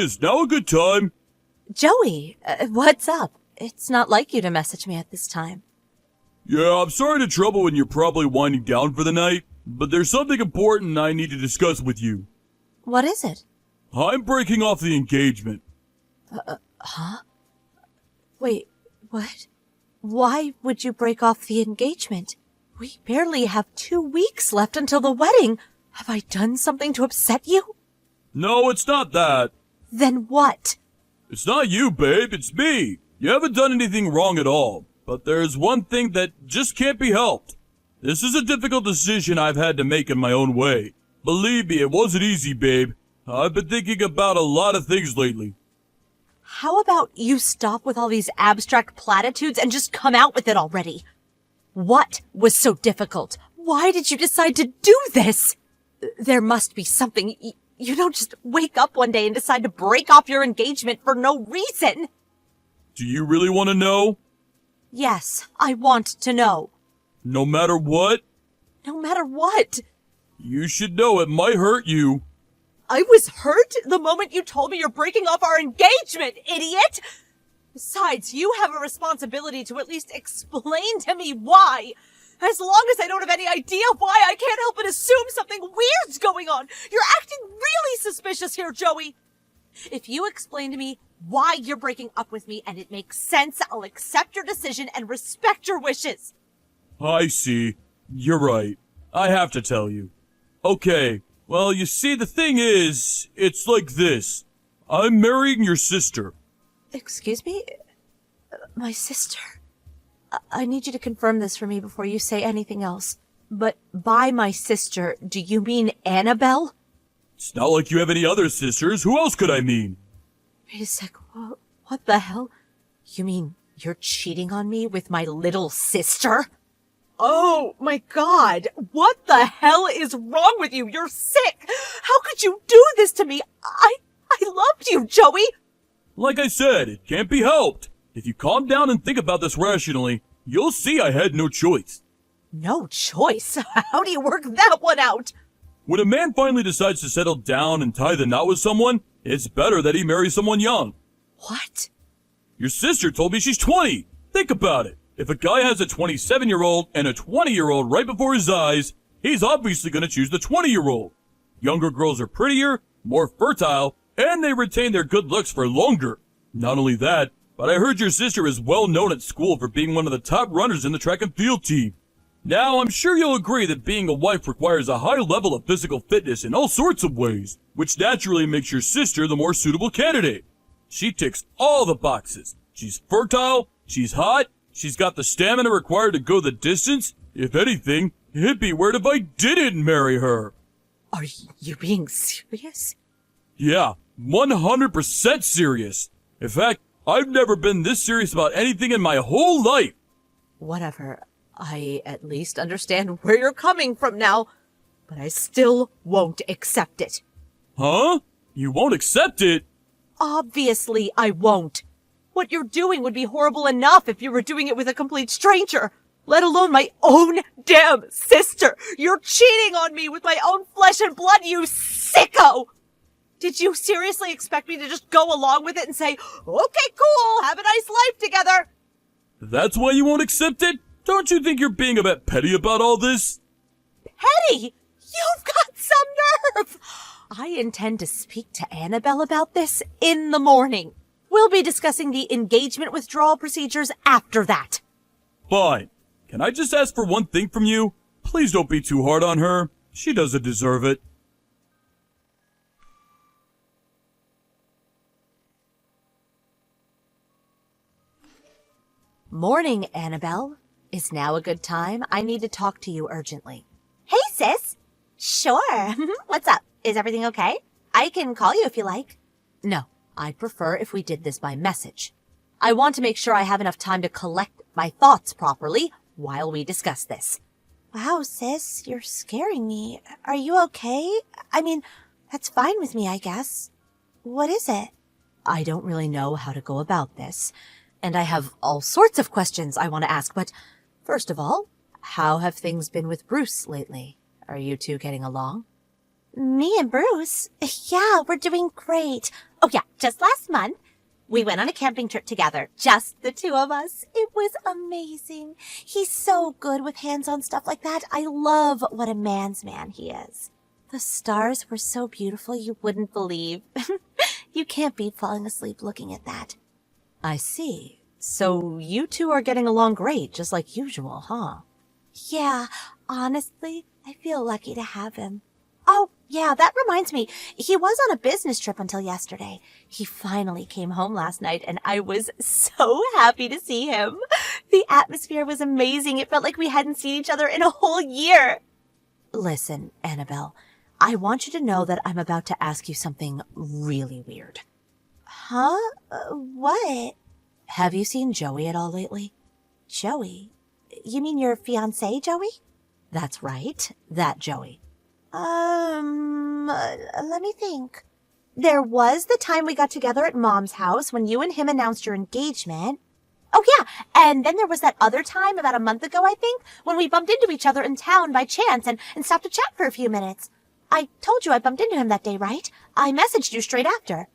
is now a good time. Joey, what's up? It's not like you to message me at this time. Yeah, I'm sorry to trouble when you're probably winding down for the night, but there's something important I need to discuss with you. What is it? I'm breaking off the engagement. Huh? Wait, what? Why would you break off the engagement? We barely have 2 weeks left until the wedding. Have I done something to upset you? No, it's not that. Then what? It's not you, babe, it's me. You haven't done anything wrong at all, but there's one thing that just can't be helped. This is a difficult decision I've had to make in my own way. Believe me, it wasn't easy, babe. I've been thinking about a lot of things lately. How about you stop with all these abstract platitudes and just come out with it already? What was so difficult? Why did you decide to do this? There must be something. You don't just wake up one day and decide to break off your engagement for no reason. Do you really want to know? Yes, I want to know. No matter what? No matter what? You should know it might hurt you. I was hurt the moment you told me you're breaking off our engagement, idiot! Besides, you have a responsibility to at least explain to me why. As long as I don't have any idea why, I can't help but assume something weird's going on. You're acting really suspicious here, Joey. If you explain to me why you're breaking up with me and it makes sense, I'll accept your decision and respect your wishes. I see. You're right. I have to tell you. Okay, well, you see, the thing is, it's like this. I'm marrying your sister. Excuse me? My sister? I need you to confirm this for me before you say anything else. But by my sister, do you mean Annabelle? It's not like you have any other sisters. Who else could I mean? Wait a sec. What the hell? You mean you're cheating on me with my little sister? Oh my god! What the hell is wrong with you? You're sick! How could you do this to me? I loved you, Joey! Like I said, it can't be helped. If you calm down and think about this rationally, you'll see I had no choice. No choice? How do you work that one out? When a man finally decides to settle down and tie the knot with someone, it's better that he marry someone young. What? Your sister told me she's 20. Think about it. If a guy has a 27-year-old and a 20-year-old right before his eyes, he's obviously going to choose the 20-year-old. Younger girls are prettier, more fertile, and they retain their good looks for longer. Not only that, but I heard your sister is well known at school for being one of the top runners in the track and field team. Now, I'm sure you'll agree that being a wife requires a high level of physical fitness in all sorts of ways, which naturally makes your sister the more suitable candidate. She ticks all the boxes. She's fertile, she's hot, she's got the stamina required to go the distance. If anything, it'd be weird if I didn't marry her. Are you being serious? Yeah, 100% serious. In fact, I've never been this serious about anything in my whole life. Whatever. I at least understand where you're coming from now, but I still won't accept it. Huh? You won't accept it? Obviously I won't. What you're doing would be horrible enough if you were doing it with a complete stranger, let alone my own damn sister. You're cheating on me with my own flesh and blood, you sicko! Did you seriously expect me to just go along with it and say, okay, cool, have a nice life together? That's why you won't accept it? Don't you think you're being a bit petty about all this? Petty? You've got some nerve! I intend to speak to Annabelle about this in the morning. We'll be discussing the engagement withdrawal procedures after that. Fine. Can I just ask for one thing from you? Please don't be too hard on her. She doesn't deserve it. Morning, Annabelle. Is now a good time? I need to talk to you urgently. Hey, sis. Sure. What's up? Is everything okay? I can call you if you like. No, I'd prefer if we did this by message. I want to make sure I have enough time to collect my thoughts properly while we discuss this. Wow, sis, you're scaring me. Are you okay? I mean, that's fine with me, I guess. What is it? I don't really know how to go about this, and I have all sorts of questions I want to ask, but first of all, how have things been with Bruce lately? Are you two getting along? Me and Bruce? Yeah, we're doing great. Oh yeah, just last month, we went on a camping trip together, just the two of us. It was amazing. He's so good with hands-on stuff like that. I love what a man's man he is. The stars were so beautiful you wouldn't believe. You can't beat falling asleep looking at that. I see. So you two are getting along great, just like usual, huh? Yeah, honestly, I feel lucky to have him. Oh, yeah, that reminds me. He was on a business trip until yesterday. He finally came home last night, and I was so happy to see him. The atmosphere was amazing. It felt like we hadn't seen each other in a whole year. Listen, Annabelle, I want you to know that I'm about to ask you something really weird. Huh? What? Have you seen Joey at all lately? Joey? You mean your fiancé, Joey? That's right, that Joey. Let me think. There was the time we got together at Mom's house when you and him announced your engagement. Oh, yeah, and then there was that other time about a month ago, I think, when we bumped into each other in town by chance and stopped to chat for a few minutes. I told you I bumped into him that day, right? I messaged you straight after.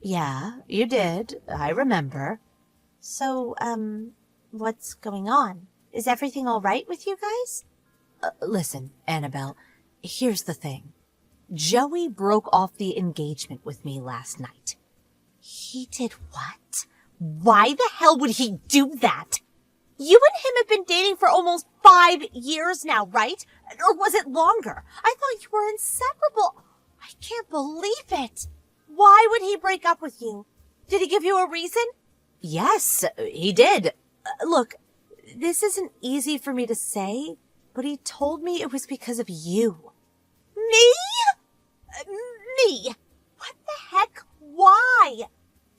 Yeah, you did. I remember. So, what's going on? Is everything all right with you guys? Listen, Annabelle, here's the thing. Joey broke off the engagement with me last night. He did what? Why the hell would he do that? You and him have been dating for almost 5 years now, right? Or was it longer? I thought you were inseparable. I can't believe it. Why would he break up with you? Did he give you a reason? Yes, he did. Look, this isn't easy for me to say, but he told me it was because of you. Me? Me? What the heck? Why?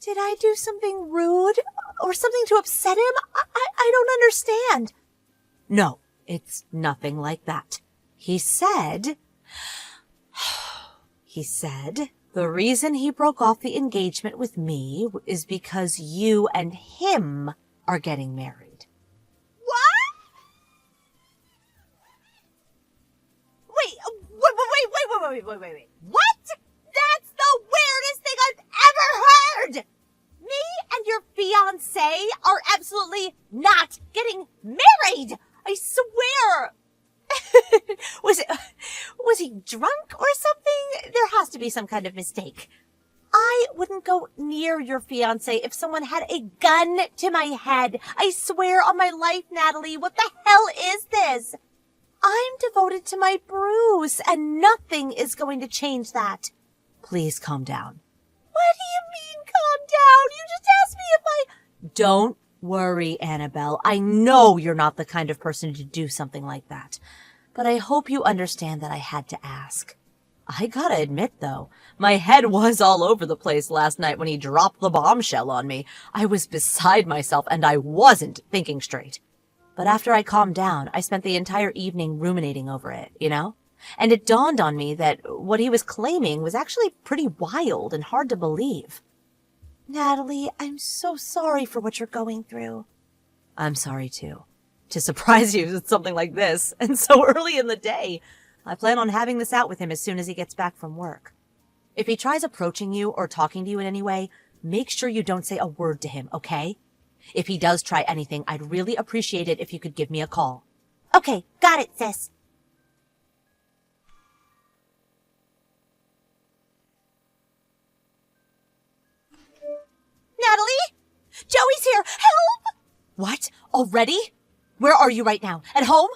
Did I do something rude or something to upset him? I don't understand. No, it's nothing like that. He said the reason he broke off the engagement with me is because you and him are getting married. What? Wait. What? That's the weirdest thing I've ever heard! Me and your fiancé are absolutely not getting married! I swear! Was he drunk or something? There has to be some kind of mistake. I wouldn't go near your fiancé if someone had a gun to my head. I swear on my life, Natalie, what the hell is this? I'm devoted to my Bruce, and nothing is going to change that. Please calm down. What do you mean, calm down? You just asked me if I... Don't worry, Annabelle. I know you're not the kind of person to do something like that. But I hope you understand that I had to ask. I gotta admit, though, my head was all over the place last night when he dropped the bombshell on me. I was beside myself, and I wasn't thinking straight. But after I calmed down, I spent the entire evening ruminating over it, you know? And it dawned on me that what he was claiming was actually pretty wild and hard to believe. Natalie, I'm so sorry for what you're going through. I'm sorry, too. To surprise you with something like this, and so early in the day. I plan on having this out with him as soon as he gets back from work. If he tries approaching you or talking to you in any way, make sure you don't say a word to him, okay? If he does try anything, I'd really appreciate it if you could give me a call. Okay, got it, sis. Natalie? Joey's here! Help! What? Already? Where are you right now? At home?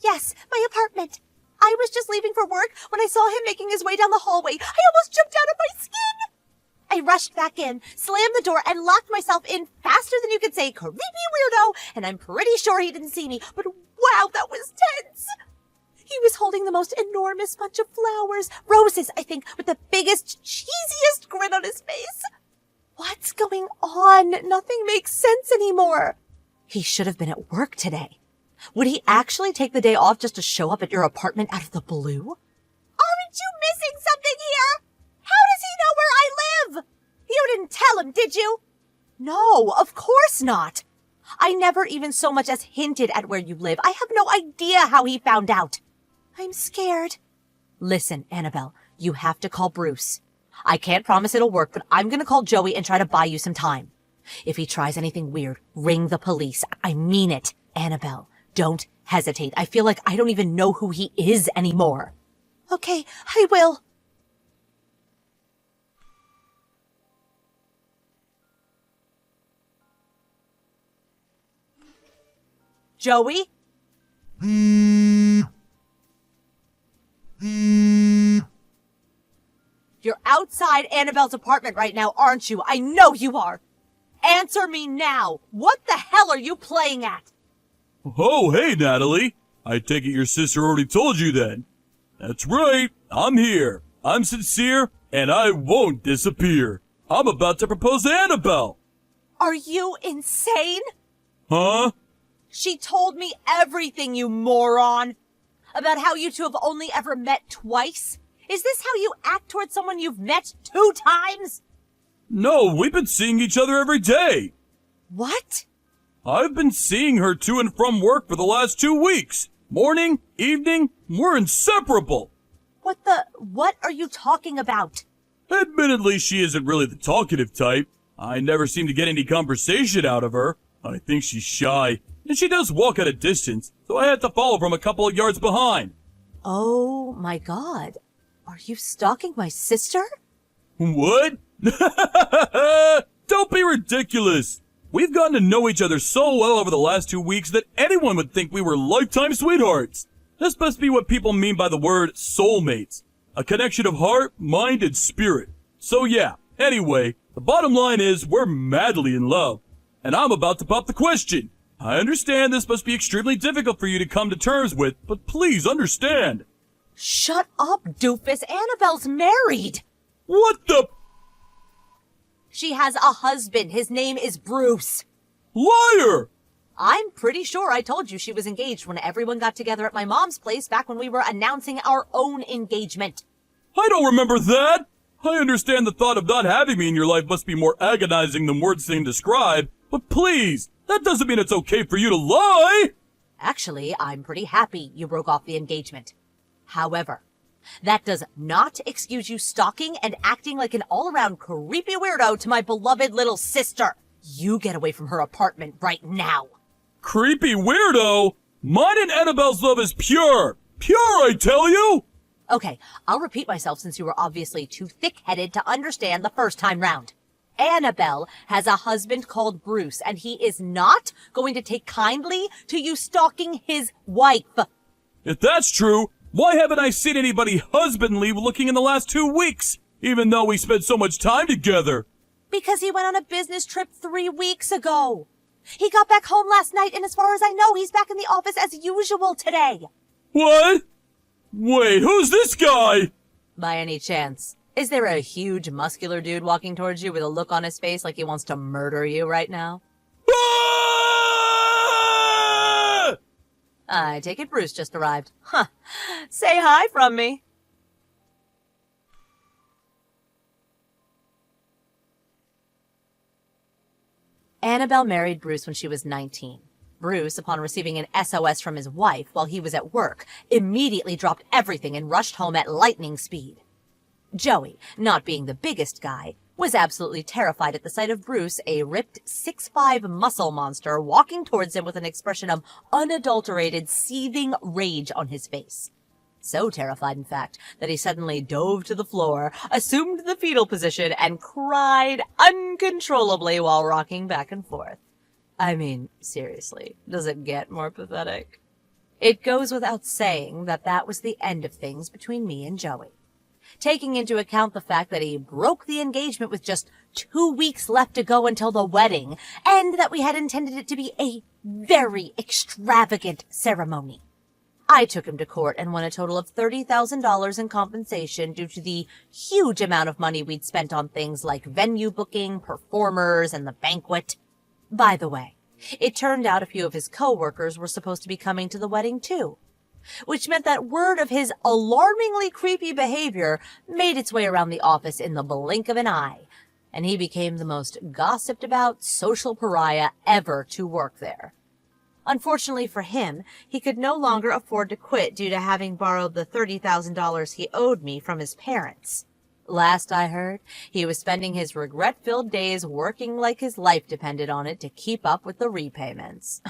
Yes, my apartment. I was just leaving for work when I saw him making his way down the hallway. I almost jumped out of my skin. I rushed back in, slammed the door, and locked myself in faster than you could say, creepy weirdo, and I'm pretty sure he didn't see me, but wow, that was tense. He was holding the most enormous bunch of flowers, roses, I think, with the biggest, cheesiest grin on his face. What's going on? Nothing makes sense anymore. He should have been at work today. Would he actually take the day off just to show up at your apartment out of the blue? Aren't you missing something here? How does he know where I live? You didn't tell him, did you? No, of course not. I never even so much as hinted at where you live. I have no idea how he found out. I'm scared. Listen, Annabelle, you have to call Bruce. I can't promise it'll work, but I'm gonna call Joey and try to buy you some time. If he tries anything weird, ring the police. I mean it. Annabelle, don't hesitate. I feel like I don't even know who he is anymore. Okay, I will. Joey? You're outside Annabelle's apartment right now, aren't you? I know you are. Answer me now. What the hell are you playing at? Oh, hey, Natalie. I take it your sister already told you then. That's right. I'm here. I'm sincere, and I won't disappear. I'm about to propose to Annabelle. Are you insane? Huh? She told me everything, you moron. About how you two have only ever met twice. Is this how you act towards someone you've met 2 times? No, we've been seeing each other every day. What? I've been seeing her to and from work for the last 2 weeks. Morning, evening, we're inseparable. What are you talking about? Admittedly, she isn't really the talkative type. I never seem to get any conversation out of her. I think she's shy, and she does walk at a distance, so I had to follow from a couple of yards behind. Oh my God. Are you stalking my sister? What? Don't be ridiculous. We've gotten to know each other so well over the last 2 weeks that anyone would think we were lifetime sweethearts. This must be what people mean by the word soulmates. A connection of heart, mind, and spirit. So yeah, anyway, the bottom line is we're madly in love. And I'm about to pop the question. I understand this must be extremely difficult for you to come to terms with, but please understand. Shut up, doofus. Annabelle's married. What the? She has a husband. His name is Bruce. Liar! I'm pretty sure I told you she was engaged when everyone got together at my mom's place back when we were announcing our own engagement. I don't remember that. I understand the thought of not having me in your life must be more agonizing than words can describe, but please, that doesn't mean it's okay for you to lie! Actually, I'm pretty happy you broke off the engagement. However, that does not excuse you stalking and acting like an all-around creepy weirdo to my beloved little sister. You get away from her apartment right now. Creepy weirdo? Mine and Annabelle's love is pure. Pure, I tell you! Okay, I'll repeat myself since you were obviously too thick-headed to understand the first time round. Annabelle has a husband called Bruce, and he is not going to take kindly to you stalking his wife. If that's true, why haven't I seen anybody husbandly looking in the last 2 weeks, even though we spent so much time together? Because he went on a business trip 3 weeks ago. He got back home last night, and as far as I know, he's back in the office as usual today. What? Wait, who's this guy? By any chance, is there a huge muscular dude walking towards you with a look on his face like he wants to murder you right now? Ah! I take it Bruce just arrived. Huh. Say hi from me. Annabelle married Bruce when she was 19. Bruce, upon receiving an SOS from his wife while he was at work, immediately dropped everything and rushed home at lightning speed. Joey, not being the biggest guy, was absolutely terrified at the sight of Bruce, a ripped 6'5" muscle monster, walking towards him with an expression of unadulterated, seething rage on his face. So terrified, in fact, that he suddenly dove to the floor, assumed the fetal position, and cried uncontrollably while rocking back and forth. I mean, seriously, does it get more pathetic? It goes without saying that that was the end of things between me and Joey. Taking into account the fact that he broke the engagement with just 2 weeks left to go until the wedding, and that we had intended it to be a very extravagant ceremony. I took him to court and won a total of $30,000 in compensation due to the huge amount of money we'd spent on things like venue booking, performers, and the banquet. By the way, it turned out a few of his co-workers were supposed to be coming to the wedding too, which meant that word of his alarmingly creepy behavior made its way around the office in the blink of an eye, and he became the most gossiped about social pariah ever to work there. Unfortunately for him, he could no longer afford to quit due to having borrowed the $30,000 he owed me from his parents. Last I heard, he was spending his regret-filled days working like his life depended on it to keep up with the repayments.